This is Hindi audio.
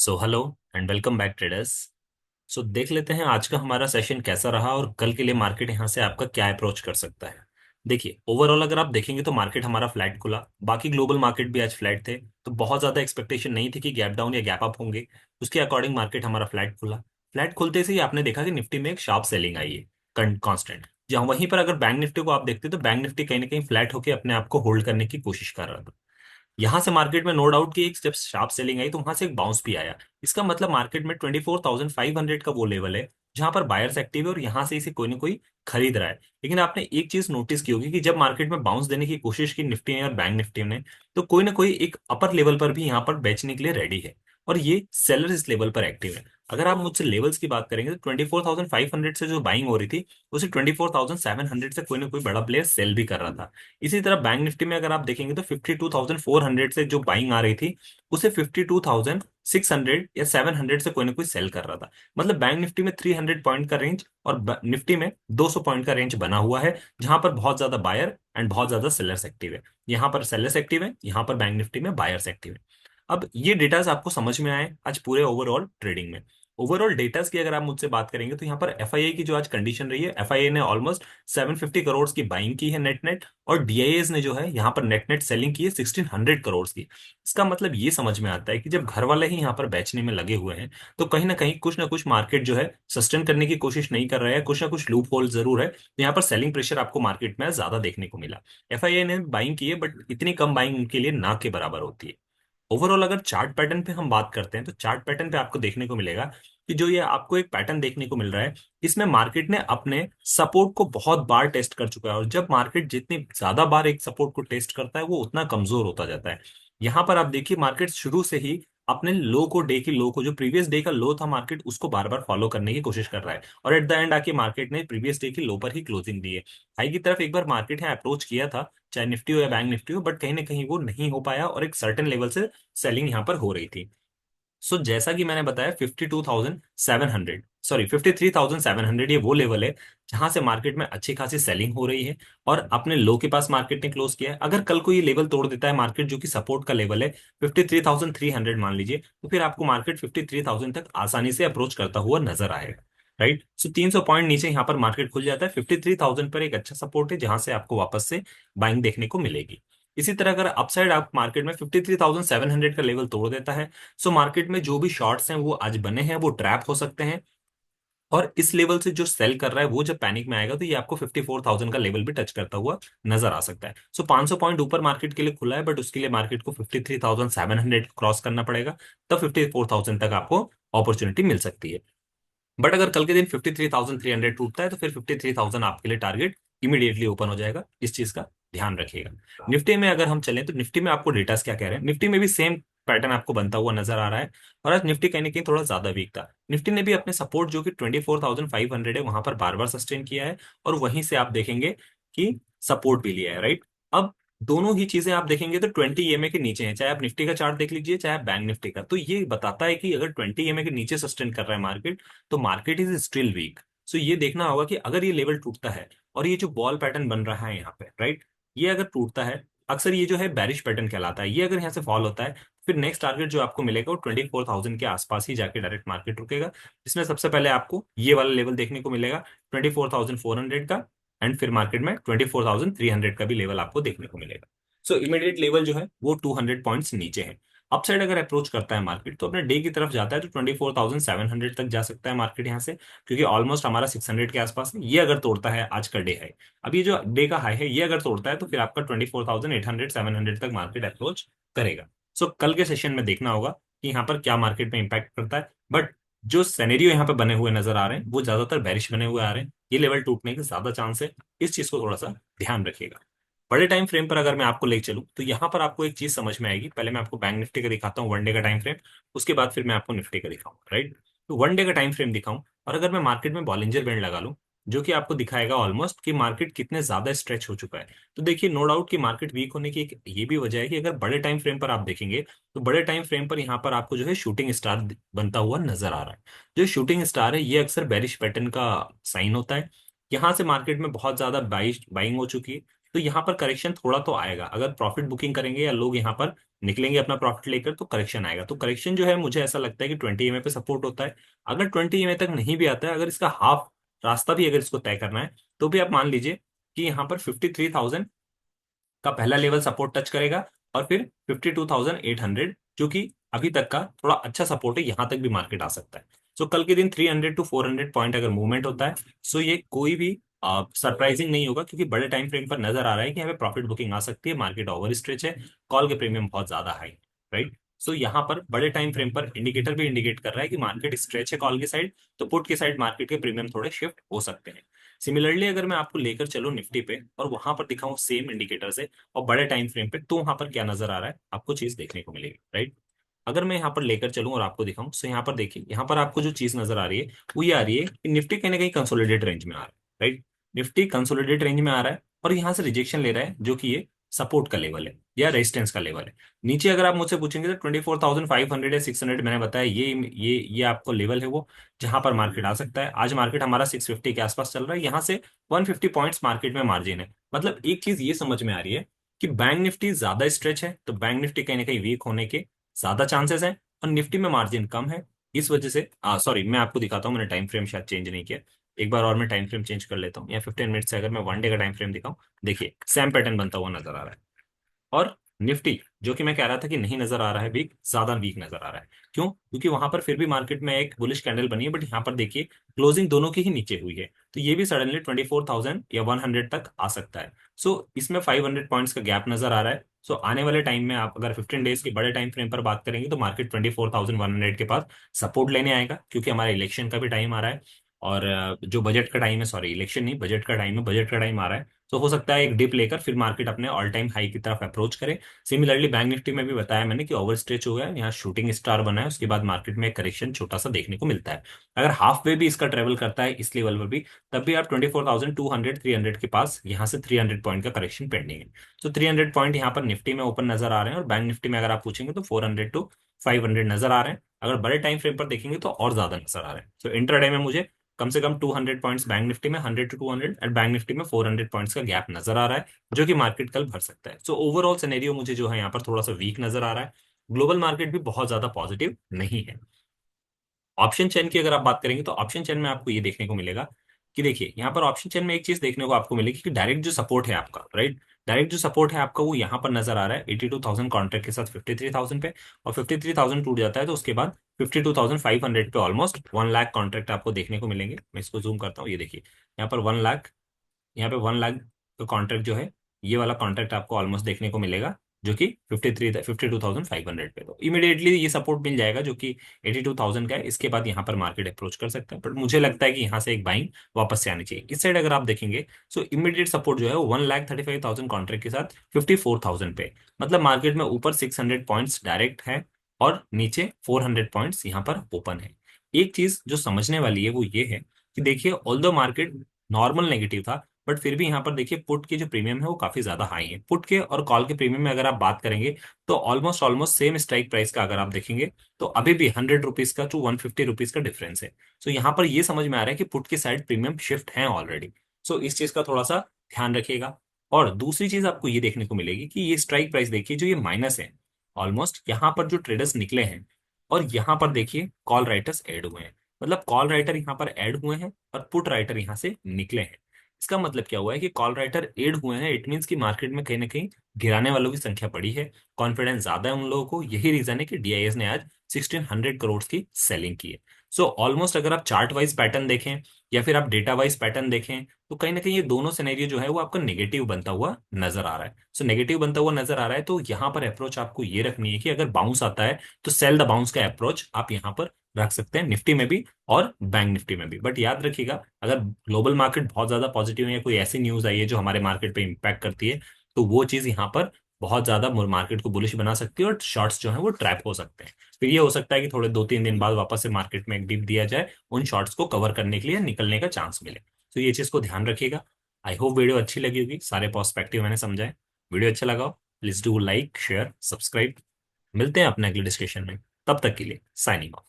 So hello and welcome back traders. So देख लेते हैं आज का हमारा सेशन कैसा रहा और कल के लिए मार्केट यहाँ से आपका क्या अप्रोच कर सकता है। देखिए ओवरऑल अगर आप देखेंगे तो मार्केट हमारा फ्लैट खुला, बाकी ग्लोबल मार्केट भी आज फ्लैट थे, तो बहुत ज्यादा एक्सपेक्टेशन नहीं थी कि गैप डाउन या गैप अप होंगे। उसके अकॉर्डिंग मार्केट हमारा फ्लैट खुला। फ्लैट खुलते से ही आपने देखा कि निफ्टी में एक शार्प सेलिंग आई है कांस्टेंट। जहाँ वहीं पर अगर बैंक निफ्टी को आप देखते तो बैंक निफ्टी कहीं ना कहीं फ्लैट होकर अपने आप को होल्ड करने की कोशिश कर रहा था। यहां से मार्केट में नो डाउट कि एक जब शार्प सेलिंग आई तो वहां से एक बाउंस भी आया। इसका मतलब मार्केट में 24,500 का वो लेवल है जहां पर बायर्स एक्टिव है और यहां से इसे कोई ना कोई खरीद रहा है। लेकिन आपने एक चीज नोटिस की होगी कि जब मार्केट में बाउंस देने की कोशिश की निफ्टी ने और बैंक निफ्टी ने, तो कोई ना कोई एक अपर लेवल पर भी यहाँ पर बेचने के लिए रेडी है और ये सेलर इस लेवल पर एक्टिव है। अगर आप मुझसे लेवल्स की बात करेंगे तो 24,500 से जो बाइंग हो रही थी उसे 24,700 से कोई ना कोई बड़ा प्लेयर सेल भी कर रहा था। इसी तरह बैंक निफ्टी में अगर आप देखेंगे तो 52,400 से जो बाइंग आ रही थी उसे 52,600 या 700 से कोई ना कोई सेल कर रहा था। मतलब बैंक निफ्टी में 300 पॉइंट का रेंज और निफ्टी में 200 पॉइंट का रेंज बना हुआ है, जहां पर बहुत ज्यादा बायर एंड बहुत ज्यादा सेलर्स एक्टिव है। यहाँ पर सेलर्स एक्टिव है, यहाँ पर बैंक निफ्टी में बायर्स एक्टिव है। अब ये डेटाज आपको समझ में आए आज पूरे ओवरऑल ट्रेडिंग में। ओवरऑल डेटास की अगर आप मुझसे बात करेंगे तो यहाँ पर एफआईआई की जो आज कंडीशन रही है, एफआईआई ने ऑलमोस्ट 750 करोड़ की बाइंग की है नेट नेट, और डीआईएस ने जो है यहाँ पर नेट नेट सेलिंग की है 1600 करोड़ की। इसका मतलब ये समझ में आता है कि जब घर वाले ही यहाँ पर बेचने में लगे हुए हैं तो कहीं ना कुछ मार्केट जो है सस्टेन करने की कोशिश नहीं कर रहा है, कुछ ना कुछ लूप होल जरूर है, तो यहाँ पर सेलिंग प्रेशर आपको मार्केट में ज्यादा देखने को मिला। एफआईआई ने बाइंग की है बट इतनी कम बाइंग उनके लिए ना के बराबर होती है। ओवरऑल अगर चार्ट पैटर्न पे हम बात करते हैं तो चार्ट पैटर्न पे आपको देखने को मिलेगा कि जो ये आपको एक पैटर्न देखने को मिल रहा है, इसमें मार्केट ने अपने सपोर्ट को बहुत बार टेस्ट कर चुका है और जब मार्केट जितनी ज्यादा बार एक सपोर्ट को टेस्ट करता है वो उतना कमजोर होता जाता है। यहां पर आप देखिए मार्केट शुरू से ही अपने लो को, डे की लो को, जो प्रीवियस डे का लो था मार्केट उसको बार बार फॉलो करने की कोशिश कर रहा है और एट द एंड आके मार्केट ने प्रीवियस डे की लो पर ही क्लोजिंग दी है। हाई की तरफ एक बार मार्केट है अप्रोच किया था, चाहे निफ्टी हो या बैंक निफ्टी हो, बट कहीं ना कहीं वो नहीं हो पाया और एक सर्टेन लेवल से सेलिंग यहाँ पर हो रही थी। सो जैसा कि मैंने बताया 52,700, सॉरी 53,700 ये वो लेवल है जहां से मार्केट में अच्छी खासी सेलिंग हो रही है और अपने लो के पास मार्केट ने क्लोज किया है। अगर कल को ये लेवल तोड़ देता है मार्केट, जो कि सपोर्ट का लेवल है 53,300 मान लीजिए, तो फिर आपको मार्केट 53,000 तक आसानी से अप्रोच करता हुआ नजर आएगा। राइट, सो 300 पॉइंट नीचे यहाँ पर मार्केट खुल जाता है। 53,000 पर एक अच्छा सपोर्ट है जहां से आपको वापस से बाइंग देखने को मिलेगी। इसी तरह अगर अपसाइड आप मार्केट में 53,700 का लेवल तोड़ देता है, सो मार्केट में जो भी शॉर्ट्स हैं वो आज बने हैं वो ट्रैप हो सकते हैं। और इस लेवल से जो सेल कर रहा है वो जब पैनिक में आएगा तो ये आपको 54,000 का लेवल भी टच करता हुआ नजर आ सकता है। सो 500 पॉइंट ऊपर मार्केट के लिए खुला है बट उसके लिए मार्केट को 53,700 क्रॉस करना पड़ेगा, तब 54,000 तक आपको अपॉर्चुनिटी मिल सकती है। बट अगर कल के दिन 53,300 टूटता है तो फिर 53,000 आपके लिए टारगेट इमीडिएटली ओपन हो जाएगा। इस चीज का ध्यान रखिएगा। निफ्टी में अगर हम चलें तो निफ्टी में आपको डेटास क्या कह रहे हैं, निफ्टी में भी सेम पैटर्न आपको बनता हुआ नजर आ रहा है और आज निफ्टी कहीं ना कहीं थोड़ा ज्यादा वीक था। निफ्टी ने भी अपने सपोर्ट जो कि 24,500 है वहां पर बार बार सस्टेन किया है और वहीं से आप देखेंगे कि सपोर्ट भी लिया है। राइट, अब दोनों ही चीजें आप देखेंगे तो 20 EMA के नीचे है, चाहे आप निफ्टी का चार्ट देख लीजिए चाहे आप बैंक निफ्टी का, तो ये बताता है कि अगर 20 EMA के नीचे सस्टेन कर रहा है मार्केट तो मार्केट इज स्टिल वीक। सो ये देखना होगा कि अगर ये लेवल टूटता है और ये जो बॉल पैटर्न बन रहा है यहाँ पे, राइट, ये अगर टूटता है, अक्सर ये जो है बैरिश पैटर्न कहलाता है, ये अगर यहाँ से फॉल होता है फिर नेक्स्ट टारगेट जो आपको मिलेगा वो 24,000 के आसपास ही जाके डायरेक्ट मार्केट रुकेगा, जिसमें सबसे पहले आपको ये वाला लेवल देखने को मिलेगा 24,400 का, एंड फिर मार्केट में 24,300 का भी लेवल आपको देखने को मिलेगा। सो इमीडिएट लेवल जो है वो 200 पॉइंट्स नीचे है। अपसाइड अगर अप्रोच करता है मार्केट तो अपने डे की तरफ जाता है तो 24,700 तक जा सकता है मार्केट यहाँ से, क्योंकि ऑलमोस्ट हमारा 600 के आसपास है। ये अगर तोड़ता है, आज का डे है, अब ये जो डे का हाई है ये अगर तोड़ता है तो फिर आपका 24,800 700 तक मार्केट अप्रोच करेगा। सो कल के सेशन में देखना होगा कि यहाँ पर क्या मार्केट में इंपैक्ट करता है, बट जो सेनेरियो यहाँ पे बने हुए नजर आ रहे हैं वो ज्यादातर बेरिश बने हुए आ रहे हैं, ये लेवल टूटने के ज्यादा चांस है। इस चीज को थोड़ा सा ध्यान रखिएगा। बड़े टाइम फ्रेम पर अगर मैं आपको ले चलूं तो यहाँ पर आपको एक चीज समझ में आएगी। पहले मैं आपको बैंक निफ्टी का दिखाता हूँ 1 डे का टाइम फ्रेम, उसके बाद फिर मैं आपको निफ्टी का दिखाऊंगा। राइट, तो 1 डे का टाइम फ्रेम दिखाऊं और अगर मैं मार्केट में बॉलिंजर बैंड लगा लूं जो कि आपको दिखाएगा ऑलमोस्ट कि मार्केट कितने ज्यादा स्ट्रेच हो चुका है, तो देखिए नो डाउट कि मार्केट वीक होने की एक ये भी वजह है कि अगर बड़े टाइम फ्रेम पर आप देखेंगे तो बड़े टाइम फ्रेम पर यहाँ पर आपको जो है शूटिंग स्टार बनता हुआ नजर आ रहा है। जो शूटिंग स्टार है ये अक्सर बेरिश पैटर्न का साइन होता है। यहाँ से मार्केट में बहुत ज्यादा बाइंग हो चुकी है, तो यहाँ पर करेक्शन थोड़ा तो आएगा, अगर प्रॉफिट बुकिंग करेंगे या लोग यहाँ पर निकलेंगे अपना प्रॉफिट लेकर तो करेक्शन आएगा। तो करेक्शन जो है मुझे ऐसा लगता है कि 20 EMA पे सपोर्ट होता है। अगर 20 EMA तक नहीं भी आता है, अगर इसका हाफ रास्ता भी अगर इसको तय करना है, तो भी आप मान लीजिए कि यहाँ पर 53,000 का पहला लेवल सपोर्ट टच करेगा, और फिर 52,800 जो कि अभी तक का थोड़ा अच्छा सपोर्ट है, यहां तक भी मार्केट आ सकता है। सो कल के दिन 300 to 400 पॉइंट अगर मूवमेंट होता है, सो ये कोई भी सरप्राइजिंग नहीं होगा, क्योंकि बड़े टाइम फ्रेम पर नजर आ रहा है कि यहाँ पे प्रॉफिट बुकिंग आ सकती है, मार्केट ओवर स्ट्रेच है, कॉल के प्रीमियम बहुत ज्यादा हाई, राइट। सो यहाँ पर बड़े टाइम फ्रेम पर इंडिकेटर भी इंडिकेट कर रहा है कि मार्केट स्ट्रेच है कॉल की साइड, तो पुट की साइड मार्केट के प्रीमियम थोड़े शिफ्ट हो सकते हैं। सिमिलरली अगर मैं आपको लेकर चलूं निफ्टी पे और वहां पर दिखाऊं सेम इंडिकेटर से और बड़े टाइम फ्रेम पे, तो वहां पर क्या नजर आ रहा है आपको चीज देखने को मिलेगी, राइट। अगर मैं यहाँ पर लेकर चलूं और आपको दिखाऊं, तो यहाँ पर देखिए, यहाँ पर आपको जो चीज नजर आ रही है वो ये आ रही है कि निफ्टी कहीं ना कहीं कंसोलिडेट रेंज में आ रहा है, राइट। निफ्टी कंसोलिडेट रेंज में आ रहा है और यहाँ से रिजेक्शन ले रहा है, जो कि ये सपोर्ट का लेवल है या रेजिस्टेंस का लेवल है। नीचे अगर आप मुझसे पूछेंगे तो 24,500 या 600 मैंने बताया, ये आपको लेवल है वो, जहां पर मार्केट आ सकता है। आज मार्केट हमारा 650 के आसपास चल रहा है, यहाँ से 150 पॉइंट्स मार्केट में मार्जिन है। मतलब एक चीज ये समझ में आ रही है कि बैंक निफ्टी ज्यादा स्ट्रेच है, तो बैंक निफ्टी कहीं ना कहीं वीक होने के ज्यादा चांसेस हैं, और निफ्टी में मार्जिन कम है। इस वजह से सॉरी, मैं आपको दिखाता हूँ, मैंने टाइम फ्रेम शायद चेंज नहीं किया। एक बार और मैं टाइम फ्रेम चेंज कर लेता हूँ, या 15 मिनट से अगर मैं 1 डे का टाइम फ्रेम दिखाऊं, देखिए सेम पैटर्न बनता हुआ नजर आ रहा है। और निफ्टी जो कि मैं कह रहा था कि नहीं नजर आ रहा है वीक, ज्यादा वीक नजर आ रहा है। क्यों? क्योंकि वहां पर फिर भी मार्केट में एक बुलिश कैंडल बनी है, बट यहाँ पर देखिए क्लोजिंग दोनों की ही नीचे हुई है, तो ये भी सडनली 24,000 या 100 तक आ सकता है। सो इसमें 500 पॉइंट्स का गैप नजर आ रहा है। सो आने वाले टाइम में आप अगर 15 डेज के बड़े टाइम फ्रेम पर बात करेंगे, तो मार्केट 24,100 के पास सपोर्ट लेने आएगा, क्योंकि हमारा इलेक्शन का भी टाइम आ रहा है। और जो बजट का टाइम है, सॉरी इलेक्शन नहीं, बजट का टाइम है, बजट का टाइम आ रहा है। तो हो सकता है एक डिप लेकर फिर मार्केट अपने ऑल टाइम हाई की तरफ अप्रोच करे। सिमिलरली बैंक निफ्टी में भी बताया मैंने कि ओवर स्ट्रेच हो गया है, यहाँ शूटिंग स्टार बना है, उसके बाद मार्केट में करेक्शन छोटा सा देखने को मिलता है। अगर हाफ वे भी इसका ट्रेवल करता है इस लेवल पर भी, तब भी आप 24,200 300 के पास, यहाँ से 300 पॉइंट का करेक्शन पेंडिंग है। तो 300 पॉइंट यहाँ पर निफ्टी में ओपन नजर आ रहे हैं, और बैंक निफ्टी में अगर आप पूछेंगे तो 400 to 500 नजर आ रहे हैं। अगर बड़े टाइम फ्रेम पर देखेंगे तो और ज्यादा नजर आ रहे हैं। तो इंट्राडे में मुझे कम से कम 200 पॉइंट्स बैंक निफ्टी में, 100 to 200, एंड बैंक निफ्टी में 400 पॉइंट्स का गैप नजर आ रहा है, जो कि मार्केट कल भर सकता है। सो ओवरऑल सिनेरियो मुझे जो है यहाँ पर थोड़ा सा वीक नजर आ रहा है। ग्लोबल मार्केट भी बहुत ज्यादा पॉजिटिव नहीं है। ऑप्शन चेन की अगर आप बात करेंगे, तो ऑप्शन चेन में आपको ये देखने को मिलेगा कि देखिए, यहाँ पर ऑप्शन चेन में एक चीज देखने को आपको मिलेगी कि डायरेक्ट जो सपोर्ट है आपका, राइट, डायरेक्ट जो सपोर्ट है आपका वो यहाँ पर नजर आ रहा है 82,000 कॉन्ट्रैक्ट के साथ 53,000 पे। और 53,000 टूट जाता है तो उसके बाद 52,500 पे ऑलमोस्ट 1 लाख कॉन्ट्रैक्ट आपको देखने को मिलेंगे। मैं इसको जूम करता हूँ, ये देखिए यहाँ पर 1 लाख, यहाँ पे 1 लाख का कॉन्ट्रैक्ट जो है, ये वाला कॉन्ट्रैक्ट आपको ऑलमोस्ट देखने को मिलेगा, जो कि 52,500 पे। तो इमीडिएटली ये सपोर्ट मिल जाएगा, जो कि 82,000 का है। इसके बाद यहाँ पर मार्केट अप्रोच कर सकता है, बट मुझे लगता है कि यहाँ से एक बाइंग वापस से आनी चाहिए। इस साइड अगर आप देखेंगे, सो इमीडिएट सपोर्ट जो है वो 1,35,000 कॉन्ट्रैक्ट के साथ 54,000 पे। मतलब मार्केट में ऊपर 600 पॉइंट्स डायरेक्ट है, और नीचे 400 पॉइंट्स यहाँ पर ओपन है। एक चीज जो समझने वाली है वो ये है कि देखिए, ऑल्दो मार्केट नॉर्मल नेगेटिव था, बट फिर भी यहाँ पर देखिए पुट के जो प्रीमियम है वो काफी ज्यादा हाई है। पुट के और कॉल के प्रीमियम में अगर आप बात करेंगे, तो almost almost same strike price का अगर आप देखेंगे, तो अभी भी 100 रुपीज का टू 150 रुपीज का डिफरेंस है। सो यहाँ पर ये समझ में आ रहा है कि पुट की साइड प्रीमियम शिफ्ट है ऑलरेडी। सो इस चीज का थोड़ा सा ध्यान रखिएगा। और दूसरी चीज आपको ये देखने को मिलेगी कि ये स्ट्राइक प्राइस देखिए, जो ये माइनस है ऑलमोस्ट, यहाँ पर जो ट्रेडर्स निकले हैं, और यहाँ पर देखिए कॉल राइटर्स ऐड हुए हैं। मतलब कॉल राइटर यहाँ पर ऐड हुए हैं और पुट राइटर यहाँ से निकले हैं। इसका मतलब क्या हुआ है कि कॉल राइटर एड हुए हैं, इट मीन्स कि मार्केट में कहीं ना कहीं गिराने वालों की संख्या बढ़ी है, कॉन्फिडेंस ज्यादा है उन लोगों को। यही रीजन है कि डीआईएस ने आज 1,600 करोड़ की सेलिंग की है। सो ऑलमोस्ट अगर आप चार्ट वाइज पैटर्न देखें या फिर आप डेटा वाइज पैटर्न देखें, तो कहीं ना कहीं ये दोनों सिनेरियो जो है वो आपका नेगेटिव बनता हुआ नजर आ रहा है। सो नेगेटिव बनता हुआ नजर आ रहा है, तो यहाँ पर अप्रोच आपको ये रखनी है कि अगर बाउंस आता है, तो सेल द बाउंस का अप्रोच आप यहाँ पर रख सकते हैं, निफ्टी में भी और बैंक निफ्टी में भी। बट याद रखिएगा, अगर ग्लोबल मार्केट बहुत ज्यादा पॉजिटिव है या कोई ऐसी न्यूज आई है जो हमारे मार्केट पे इम्पैक्ट करती है, तो वो चीज यहाँ पर बहुत ज्यादा मार्केट को बुलिश बना सकती है, और शॉर्ट्स जो है वो ट्रैप हो सकते हैं। फिर ये हो सकता है कि थोड़े 2-3 दिन बाद वापस से मार्केट में एक डिप दिया जाए, उन शॉर्ट्स को कवर करने के लिए निकलने का चांस मिले। तो ये चीज को ध्यान रखिएगा। आई होप वीडियो अच्छी लगी होगी, सारे पर्सपेक्टिव मैंने समझाए। वीडियो अच्छा लगा please do like share subscribe. मिलते हैं अपने अगले डिस्कशन में, तब तक के लिए साइनिंग ऑफ।